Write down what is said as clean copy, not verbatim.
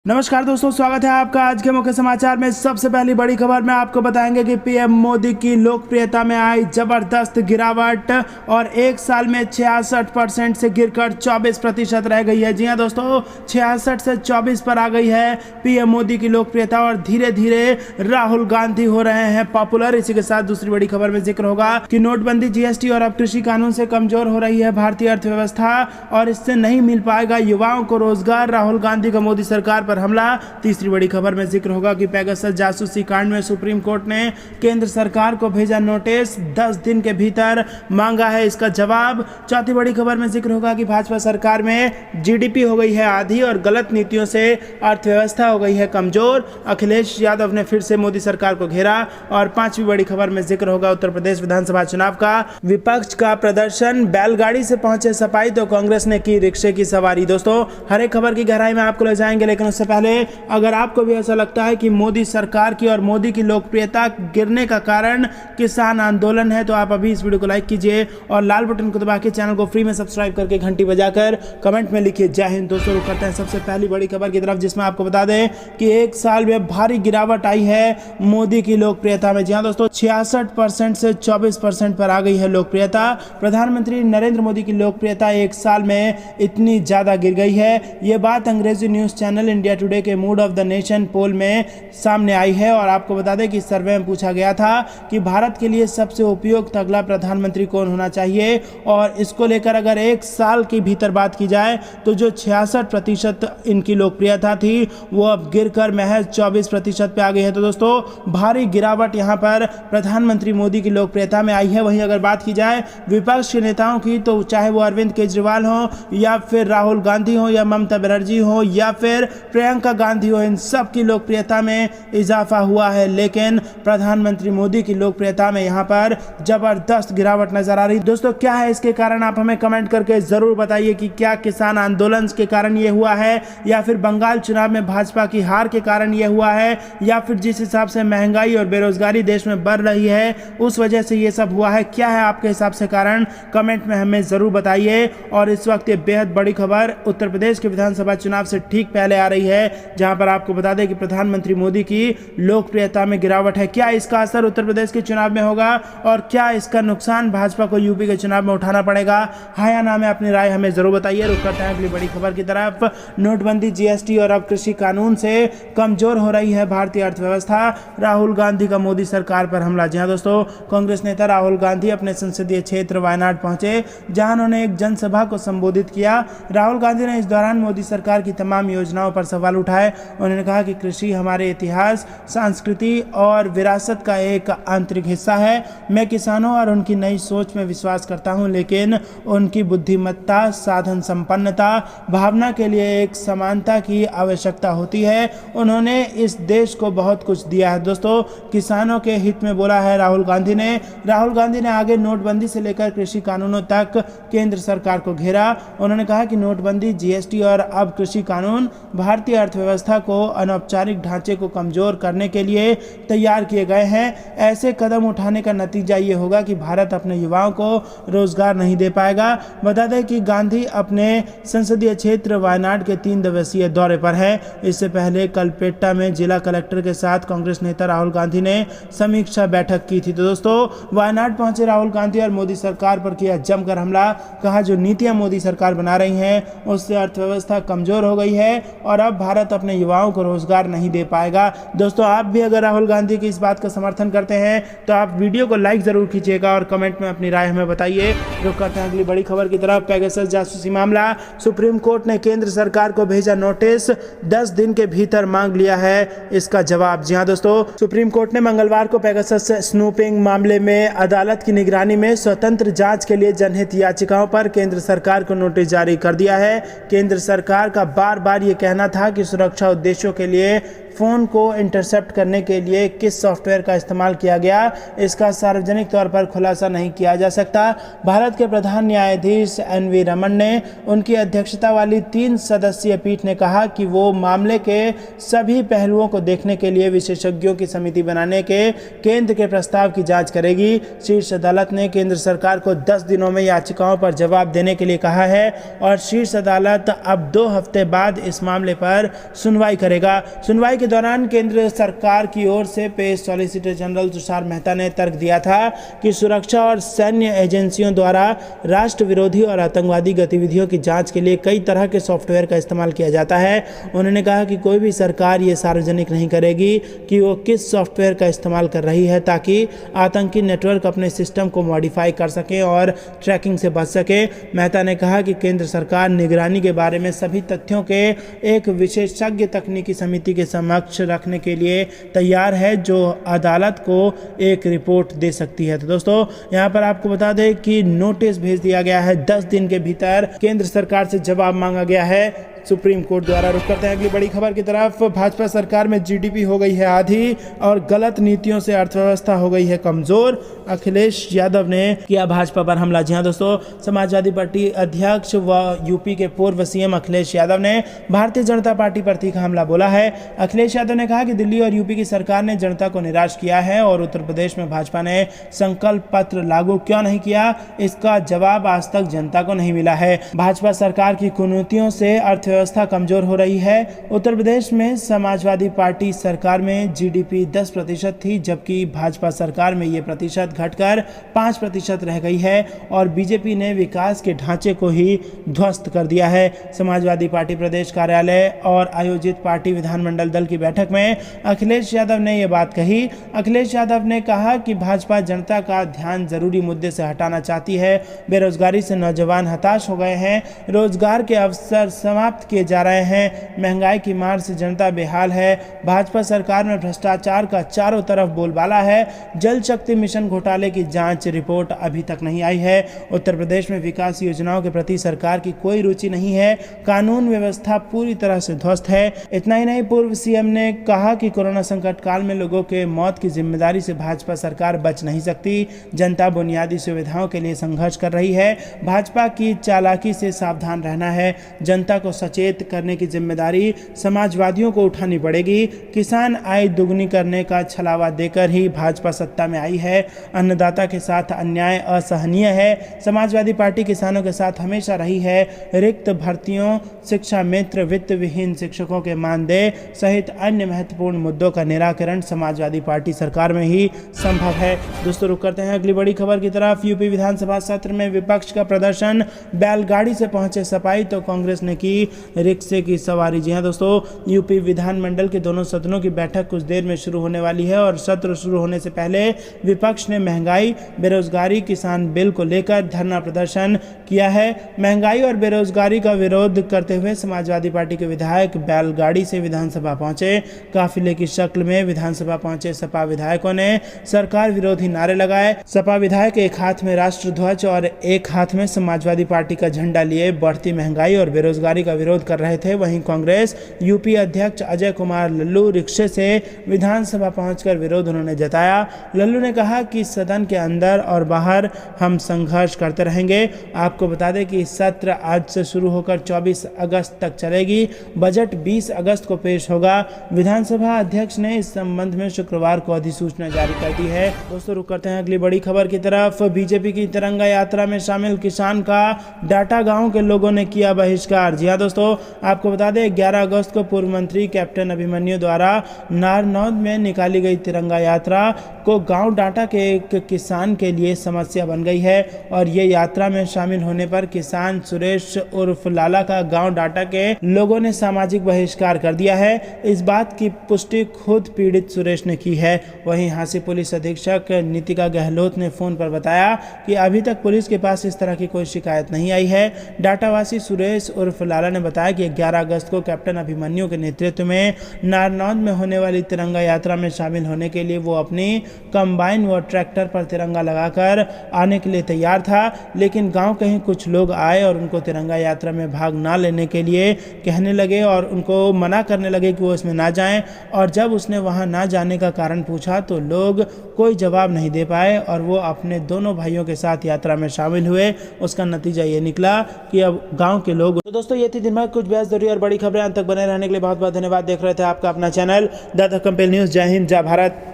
नमस्कार दोस्तों, स्वागत है आपका आज के मुख्य समाचार में। सबसे पहली बड़ी खबर में आपको बताएंगे कि पीएम मोदी की लोकप्रियता में आई जबरदस्त गिरावट और एक साल में 66% से गिरकर 24% रह गई है। जी हां दोस्तों, 66 से 24 पर आ गई है पीएम मोदी की लोकप्रियता और धीरे धीरे राहुल गांधी हो रहे हैं पॉपुलर। इसी के साथ दूसरी बड़ी खबर में जिक्र होगा कि नोटबंदी, जीएसटी और अब कृषि कानून से कमजोर हो रही है भारतीय अर्थव्यवस्था और इससे नहीं मिल पाएगा युवाओं को रोजगार। राहुल गांधी का मोदी सरकार पर हमला। तीसरी बड़ी खबर में जिक्र होगा कि पेगासस जासूसी कांड में सुप्रीम कोर्ट ने केंद्र सरकार को भेजा नोटिस, 10 दिन के भीतर मांगा है इसका जवाब। चौथी बड़ी खबर में जिक्र होगा कि भाजपा सरकार में जीडीपी हो गई है आधी और गलत नीतियों से अर्थव्यवस्था हो गई है कमजोर। अखिलेश यादव ने फिर से मोदी सरकार को घेरा। और पांचवी बड़ी खबर में जिक्र होगा उत्तर प्रदेश विधानसभा चुनाव का। विपक्ष का प्रदर्शन, बैलगाड़ी से पहुंचे सपाई तो कांग्रेस ने की रिक्शे की सवारी। दोस्तों, हर एक खबर की गहराई में आपको ले जाएंगे, लेकिन उससे पहले अगर आपको भी ऐसा लगता है कि मोदी सरकार की और मोदी की लोकप्रियता गिरने का कारण किसान आंदोलन है तो आप अभी इस वीडियो को लाइक कीजिए और लाल बटन को दबा के चैनल को फ्री में सब्सक्राइब करके घंटी बजाकर कमेंट में लिखिए जय हिंद। दोस्तों, रुक करते हैं सबसे पहली बड़ी खबर की तरफ, जिसमें आपको बता दें कि एक साल में भारी गिरावट आई है मोदी की लोकप्रियता में। जी हां दोस्तों, 66% से 24% पर आ गई है लोकप्रियता। प्रधानमंत्री नरेंद्र मोदी की लोकप्रियता एक साल में इतनी ज्यादा गिर गई है। ये बात अंग्रेजी न्यूज चैनल इंडिया टुडे के मूड ऑफ द नेशन पोल में सामने आई है। और आपको बता दें कि सर्वे में पूछा गया था कि भारत के लिए सबसे उपयुक्त अगला प्रधानमंत्री कौन होना चाहिए, और इसको लेकर अगर एक साल के भीतर बात की जाए तो जो 66% इनकी लोकप्रियता थी वो अब गिरकर महज 24% पे आ गई है। तो दोस्तों, भारी गिरावट यहां पर प्रधानमंत्री मोदी की लोकप्रियता में आई है। वहीं अगर बात की जाए विपक्ष के नेताओं की, तो चाहे वो अरविंद केजरीवाल हो या फिर राहुल गांधी हो या ममता बनर्जी हो या फिर प्रियंका गांधी हो, इन सब की लोकप्रियता में इजाफा हुआ है, लेकिन प्रधानमंत्री मोदी की लोकप्रियता में यहां पर जबरदस्त गिरावट नजर आ रही। दोस्तों, क्या है इसके कारण, आप हमें कमेंट करके जरूर बताइए कि क्या किसान आंदोलन के कारण यह हुआ है या फिर बंगाल चुनाव में भाजपा की हार के कारण यह हुआ है या फिर जिस हिसाब से महंगाई और बेरोजगारी देश में बढ़ रही है उस वजह से यह सब हुआ है। क्या है आपके हिसाब से कारण, कमेंट में हमें जरूर बताइए। और इस वक्त ये बेहद बड़ी खबर उत्तर प्रदेश के विधानसभा चुनाव से ठीक पहले आ रही है, जहां पर आपको बता दें कि प्रधानमंत्री मोदी की लोकप्रियता में गिरावट है। क्या इसका असर उत्तर प्रदेश के चुनाव में होगा और क्या इसका नुकसान भाजपा को यूपी के चुनाव में उठाना पड़ेगा? हाँ या ना में अपनी राय हमें जरूर बताइए। रुक करते हैं अगली बड़ी खबर की तरफ। नोटबंदी, जीएसटी और अब कृषि कानून से कमजोर हो रही है भारतीय अर्थव्यवस्था। राहुल गांधी का मोदी सरकार पर हमला। जी हां दोस्तों, कांग्रेस नेता राहुल गांधी अपने संसदीय क्षेत्र वायनाड पहुंचे, जहां उन्होंने एक जनसभा को संबोधित किया। राहुल गांधी ने इस दौरान मोदी सरकार की तमाम योजनाओं पर सवाल उठाए। उन्होंने कहा कि कृषि हमारे इतिहास, संस्कृति और विरासत का एक आंतरिक हिस्सा है। मैं किसानों और उनकी नई सोच में विश्वास करता हूं, लेकिन उनकी बुद्धिमत्ता, साधन संपन्नता, भावना के लिए एक समानता की आवश्यकता होती है। उन्होंने इस देश को बहुत कुछ दिया है। दोस्तों, किसानों के हित में बोला है राहुल गांधी ने। राहुल गांधी ने आगे नोटबंदी से लेकर कृषि कानूनों तक केंद्र सरकार को घेरा। उन्होंने कहा कि नोटबंदी, जीएसटी और अब कृषि कानून भारतीय अर्थव्यवस्था को अनौपचारिक ढांचे को कमजोर करने के लिए तैयार किए गए हैं। ऐसे कदम उठाने का नतीजा ये होगा कि भारत अपने युवाओं को रोजगार नहीं दे पाएगा। बता दें कि गांधी अपने संसदीय क्षेत्र वायनाड के 3 दिवसीय दौरे पर है। इससे पहले कलपेट्टा में जिला कलेक्टर के साथ कांग्रेस नेता राहुल गांधी ने समीक्षा बैठक की थी। तो दोस्तों, वायनाड पहुंचे राहुल गांधी और मोदी सरकार पर किया जमकर हमला। कहा जो नीतियां मोदी सरकार बना रही हैं उससे अर्थव्यवस्था कमजोर हो गई है और अब भारत अपने युवाओं को रोजगार नहीं दे पाएगा। दोस्तों, आप भी अगर राहुल गांधी की इस बात का समर्थन करते हैं तो आप वीडियो को लाइक जरूर कीजिएगा और कमेंट में अपनी राय हमें बताइए। रुक करते हैं अगली बड़ी खबर की तरफ। पेगासस जासूसी मामला, सुप्रीम कोर्ट ने केंद्र सरकार को भेजा नोटिस, 10 दिन के भीतर मांग लिया है इसका जवाब। जी हां दोस्तों, सुप्रीम कोर्ट ने मंगलवार को पेगासस स्नूपिंग मामले में अदालत की निगरानी में स्वतंत्र जांच के लिए जनहित याचिकाओं पर केंद्र सरकार को नोटिस जारी कर दिया है। केंद्र सरकार का बार बार ये कहना था कि सुरक्षा उद्देश्यों के लिए फ़ोन को इंटरसेप्ट करने के लिए किस सॉफ्टवेयर का इस्तेमाल किया गया, इसका सार्वजनिक तौर पर खुलासा नहीं किया जा सकता। भारत के प्रधान न्यायाधीश NV रमन ने उनकी अध्यक्षता वाली 3 सदस्यीय पीठ ने कहा कि वो मामले के सभी पहलुओं को देखने के लिए विशेषज्ञों की समिति बनाने के केंद्र के प्रस्ताव की जांच करेगी। शीर्ष अदालत ने केंद्र सरकार को 10 दिनों में याचिकाओं पर जवाब देने के लिए कहा है और शीर्ष अदालत अब 2 हफ्ते बाद इस मामले पर सुनवाई करेगा। सुनवाई के दौरान केंद्र सरकार की ओर से पेश सॉलिसिटर जनरल तुषार मेहता ने तर्क दिया था कि सुरक्षा और सैन्य एजेंसियों द्वारा राष्ट्र विरोधी और आतंकवादी गतिविधियों की जांच के लिए कई तरह के सॉफ्टवेयर का इस्तेमाल किया जाता है। उन्होंने कहा कि कोई भी सरकार ये सार्वजनिक नहीं करेगी कि वो किस सॉफ्टवेयर का इस्तेमाल कर रही है ताकि आतंकी नेटवर्क अपने सिस्टम को मॉडिफाई कर सके और ट्रैकिंग से बच सके। मेहता ने कहा कि केंद्र सरकार निगरानी के बारे में सभी तथ्यों के एक विशेषज्ञ तकनीकी समिति के समक्ष रखने के लिए तैयार है जो अदालत को एक रिपोर्ट दे सकती है। तो दोस्तों यहाँ पर आपको बता दें कि नोटिस भेज दिया गया है, 10 दिन के भीतर केंद्र सरकार से जवाब मांगा गया है सुप्रीम कोर्ट द्वारा। रुक करते हैं अगली बड़ी खबर की तरफ। भाजपा सरकार में GDP हो गई है आधी और गलत नीतियों से अर्थव्यवस्था हो गई है कमजोर। अखिलेश यादव ने किया भाजपा पर हमला। जी हां दोस्तों, समाजवादी पार्टी अध्यक्ष व यूपी के पूर्व CM अखिलेश यादव ने भारतीय जनता पार्टी पर तीखा हमला बोला है। अखिलेश यादव ने कहा कि दिल्ली और यूपी की सरकार ने जनता को निराश किया है और उत्तर प्रदेश में भाजपा ने संकल्प पत्र लागू क्यों नहीं किया, इसका जवाब आज तक जनता को नहीं मिला है। भाजपा सरकार की कुनीतियों से अर्थव्यवस्था कमजोर हो रही है। उत्तर प्रदेश में समाजवादी पार्टी सरकार में GDP 10% थी, जबकि भाजपा सरकार में ये प्रतिशत घटकर 5% रह गई है और बीजेपी ने विकास के ढांचे को ही ध्वस्त कर दिया है। समाजवादी पार्टी प्रदेश कार्यालय और आयोजित पार्टी विधानमंडल दल की बैठक में अखिलेश यादव ने यह बात कही। अखिलेश यादव ने कहा कि भाजपा जनता का ध्यान जरूरी मुद्दे से हटाना चाहती है। बेरोजगारी से नौजवान हताश हो गए हैं, रोजगार के अवसर समाप्त किए जा रहे हैं, महंगाई की मार से जनता बेहाल है। भाजपा सरकार में भ्रष्टाचार का चारों तरफ बोलबाला है। जल शक्ति मिशन घोटाले की जांच रिपोर्ट अभी तक नहीं आई है। उत्तर प्रदेश में विकास योजनाओं के प्रति सरकार की कोई रुचि नहीं है। कानून व्यवस्था पूरी तरह से ध्वस्त है। इतना ही नहीं, पूर्व CM ने कहा कि कोरोना संकट काल में लोगों के मौत की जिम्मेदारी से भाजपा सरकार बच नहीं सकती। जनता बुनियादी सुविधाओं के लिए संघर्ष कर रही है। भाजपा की चालाकी से सावधान रहना है। जनता को सचेत करने की जिम्मेदारी समाजवादियों को उठानी पड़ेगी। किसान आय दुगनी करने का छलावा देकर ही भाजपा सत्ता में आई है। अन्नदाता के साथ अन्याय असहनीय है। समाजवादी पार्टी किसानों के साथ हमेशा रही है। रिक्त भर्तियों, शिक्षा मित्र, वित्त विहीन शिक्षकों के मानदेय सहित अन्य महत्वपूर्ण मुद्दों का निराकरण समाजवादी पार्टी सरकार में ही संभव है। दोस्तों रुक करते हैं अगली बड़ी खबर की तरफ। यूपी विधानसभा सत्र में विपक्ष का प्रदर्शन, बैलगाड़ी से पहुंचे सपाई तो कांग्रेस ने की रिक्शे की सवारी। जी हां दोस्तों, यूपी विधानमंडल के दोनों सदनों की बैठक कुछ देर में शुरू होने वाली है और सत्र शुरू होने से पहले विपक्ष ने महंगाई, बेरोजगारी, किसान बिल को लेकर धरना प्रदर्शन किया है। महंगाई और बेरोजगारी का विरोध करते हुए समाजवादी पार्टी के विधायक बैलगाड़ी से विधानसभा पहुंचे। काफिले की शक्ल में विधानसभा पहुंचे सपा विधायकों ने सरकार विरोधी नारे लगाए। सपा विधायक एक हाथ में राष्ट्र ध्वज और एक हाथ में समाजवादी पार्टी का झंडा लिए बढ़ती महंगाई और बेरोजगारी का विरोध कर रहे थे। वहीं कांग्रेस यूपी अध्यक्ष अजय कुमार लल्लू रिक्शे से विधानसभा पहुंचकर विरोध उन्होंने जताया। लल्लू ने कहा कि सदन के अंदर और बाहर हम संघर्ष करते रहेंगे। आपको बता दें कि सत्र आज से शुरू होकर 24 अगस्त तक चलेगी। बजट 20 अगस्त को पेश होगा। विधानसभा अध्यक्ष ने इस संबंध में शुक्रवार को अधिसूचना जारी कर दी है। दोस्तों रुक करते हैं अगली बड़ी खबर की तरफ। बीजेपी की तिरंगा यात्रा में शामिल किसान का डाटा गांव के लोगों ने किया बहिष्कार। जी हां दोस्तों, आपको बता दें 11 अगस्त को पूर्व मंत्री कैप्टन अभिमन्यु द्वारा नारनौद में निकाली गई तिरंगा यात्रा को गांव डाटा के एक किसान के लिए समस्या बन गई है और ये यात्रा में शामिल होने पर किसान सुरेश उर्फ लाला का गांव डाटा के लोगों ने सामाजिक बहिष्कार कर दिया है। इस बात की पुष्टि खुद पीड़ित सुरेश ने की है। वहीं हांसी पुलिस अधीक्षक नीतिका गहलोत ने फोन पर बताया कि अभी तक पुलिस के पास इस तरह की कोई शिकायत नहीं आई है। डाटावासी सुरेश उर्फ लाला ने बताया कि 11 अगस्त को कैप्टन अभिमन्यु के नेतृत्व में नारनौंद में होने वाली तिरंगा यात्रा में शामिल होने के लिए वो अपनी कंबाइन व ट्रैक्टर पर तिरंगा लगाकर आने के लिए तैयार था, लेकिन गांव के ही कुछ लोग आए और उनको तिरंगा यात्रा में भाग ना लेने के लिए कहने लगे और उनको मना करने लगे कि वो इसमें ना जाएं। और जब उसने वहां ना जाने का कारण पूछा तो लोग कोई जवाब नहीं दे पाए और वो अपने दोनों भाइयों के साथ यात्रा में शामिल हुए। उसका नतीजा ये निकला कि अब गांव के लोग। तो दोस्तों, ये थी दिन भर कुछ बेहद जरूरी और बड़ी खबरें। अंत तक बने रहने के लिए बहुत बहुत धन्यवाद। देख रहे थे आपका अपना चैनल द कंपेल न्यूज़। जय हिंद, जय भारत।